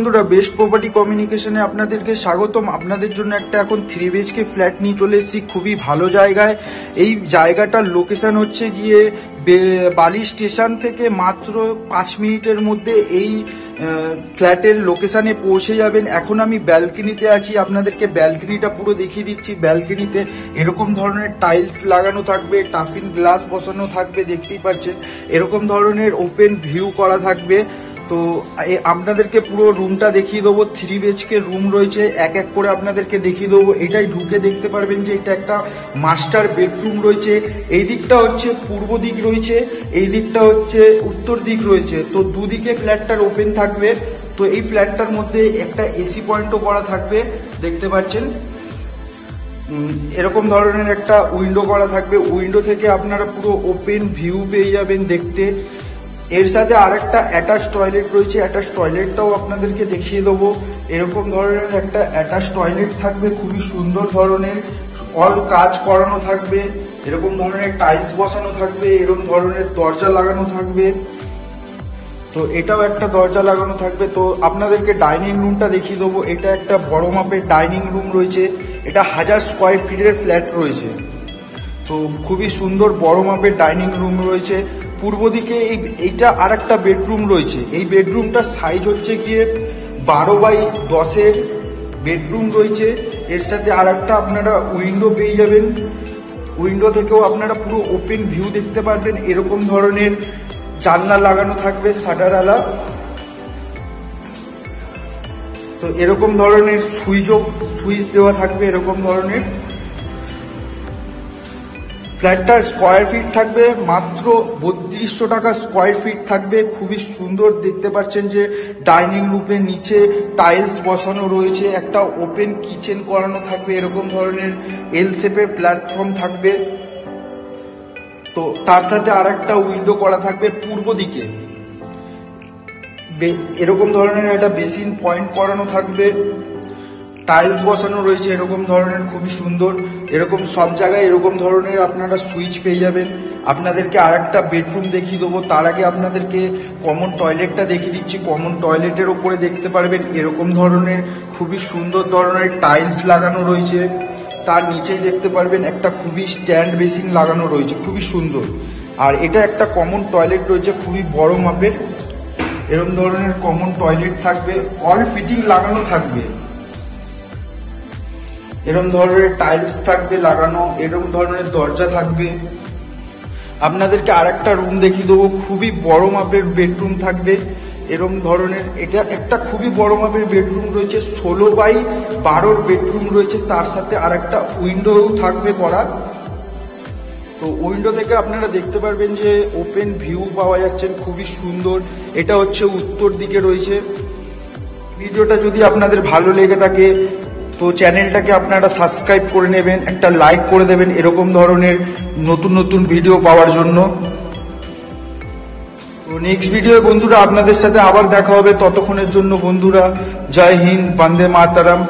বন্ধুরা, best property কমিউনিকেশনে আপনাদেরকে স্বাগতম। আপনাদের জন্য একটা এখন 3 BHK ফ্ল্যাট নিয়ে চলে এসেছি খুবই ভালো জায়গায়। এই জায়গাটার লোকেশন হচ্ছে গিয়ে বালি স্টেশন থেকে মাত্র 5 মিনিটের মধ্যে এই ফ্ল্যাটের লোকেশনে পৌঁছে যাবেন। এখন আমি ব্যালকনিতে আছি, আপনাদেরকে ব্যালকনিটা পুরো দেখিয়ে দিচ্ছি। ব্যালকনিতে এরকম ধরনের টাইলস লাগানো থাকবে, টাফিন গ্লাস বসানো থাকবে, দেখতেই পাচ্ছেন। এরকম ধরনের ওপেন ভিউ করা থাকবে। তো আপনাদেরকে পুরো রুমটা দেখিয়ে দেবো। 3 BHK রুম রয়েছে, এক এক করে আপনাদেরকে দেখিয়ে দেবো। এটাই ঢুকে দেখতে পারবেন যে এটা একটা মাস্টার বেডরুম রয়েছে। এই দিকটা হচ্ছে পূর্ব দিক রয়েছে, এই দিকটা হচ্ছে উত্তর দিক রয়েছে। তো দুদিকে ফ্ল্যাটটার ওপেন থাকবে। তো এই ফ্ল্যাটটার মধ্যে একটা এসি পয়েন্টও করা থাকবে, দেখতে পাচ্ছেন। এরকম ধরনের একটা উইন্ডো করা থাকবে, উইন্ডো থেকে আপনারা পুরো ওপেন ভিউ পেয়ে যাবেন দেখতে। এর সাথে আরেকটা অ্যাটাচ টয়লেট রয়েছে, অ্যাটাচ টয়লেটটাও আপনাদেরকে দেখিয়ে দেবো। এরকম ধরনের একটা অ্যাটাচ টয়লেট থাকবে, খুবই সুন্দর ধরনের, অল কাজ করানো থাকবে। এরকম ধরনের টাইলস বসানো থাকবে, এরকম ধরনের দরজা লাগানো থাকবে। তো এটাও একটা দরজা লাগানো থাকবে। তো আপনাদেরকে ডাইনিং রুমটা দেখিয়ে দেবো। এটা একটা বড় মাপের ডাইনিং রুম রয়েছে, এটা 1000 স্কোয়ার ফিটের ফ্ল্যাট রয়েছে। তো খুবই সুন্দর বড় মাপের ডাইনিং রুম রয়েছে। পূর্ব দিকে এইটা আর একটা বেডরুম রয়েছে। এই বেডরুমটার সাইজ হচ্ছে গিয়ে 12x10 বেডরুম রয়েছে। এর সাথে আর একটা আপনারা উইন্ডো পেয়ে যাবেন, উইন্ডো থেকেও আপনারা পুরো ওপেন ভিউ দেখতে পারবেন। এরকম ধরনের জানলা লাগানো থাকবে শাটারওয়ালা। তো এরকম ধরনের সুইচ দেওয়া থাকবে, এরকম ধরনের। ফ্ল্যাটটার স্কোয়ার ফিট থাকবে মাত্র 3200 টাকা স্কোয়ার ফিট থাকবে। খুবই সুন্দর দেখতে পাচ্ছেন যে ডাইনিং রুমের নিচে টাইলস বসানো রয়েছে, একটা ওপেন কিচেন করানো থাকবে, এরকম ধরনের এল শেপের প্ল্যাটফর্ম থাকবে। তো তার সাথে আর একটা উইন্ডো করা থাকবে পূর্ব দিকে। এরকম ধরনের একটা বেসিন পয়েন্ট করানো থাকবে, টাইলস বসানো রয়েছে এরকম ধরনের, খুবই সুন্দর। এরকম সব জায়গায় এরকম ধরনের আপনারা সুইচ পেয়ে যাবেন। আপনাদেরকে আর একটা বেডরুম দেখিয়ে দেবো, তার আগে আপনাদেরকে কমন টয়লেটটা দেখিয়ে দিচ্ছি। কমন টয়লেটের ওপরে দেখতে পারবেন এরকম ধরনের খুবই সুন্দর ধরনের টাইলস লাগানো রয়েছে। তার নিচেই দেখতে পারবেন একটা খুবই স্ট্যান্ড বেসিন লাগানো রয়েছে, খুবই সুন্দর। আর এটা একটা কমন টয়লেট রয়েছে, খুবই বড় মাপের। এরকম ধরনের কমন টয়লেট থাকবে, অল ফিটিং লাগানো থাকবে। এরকম ধরনের টাইলস থাকবে লাগানো, এরকম ধরনের দরজা থাকবে। আপনাদেরকে আর একটা রুম দেখিয়ে দেবো, খুবই বড় মাপের বেডরুম থাকবে এরকম ধরনের। এটা একটা খুবই বড় মাপের বেডরুম রয়েছে, 16x12 বেডরুম রয়েছে। তার সাথে আর একটা উইন্ডো থাকবে করা। তো উইন্ডো থেকে আপনারা দেখতে পারবেন যে ওপেন ভিউ পাওয়া যাচ্ছে, খুবই সুন্দর। এটা হচ্ছে উত্তর দিকে রয়েছে। ভিডিওটা যদি আপনাদের ভালো লেগে থাকে তো চ্যানেলটাকে আপনারা সাবস্ক্রাইব করে নেবেন, একটা লাইক করে দেবেন এরকম ধরনের নতুন নতুন ভিডিও পাওয়ার জন্য। তো নেক্সট ভিডিও বন্ধুরা আপনাদের সাথে আবার দেখা হবে। ততক্ষণের জন্য বন্ধুরা জয় হিন্দ, বন্দে মাতরম।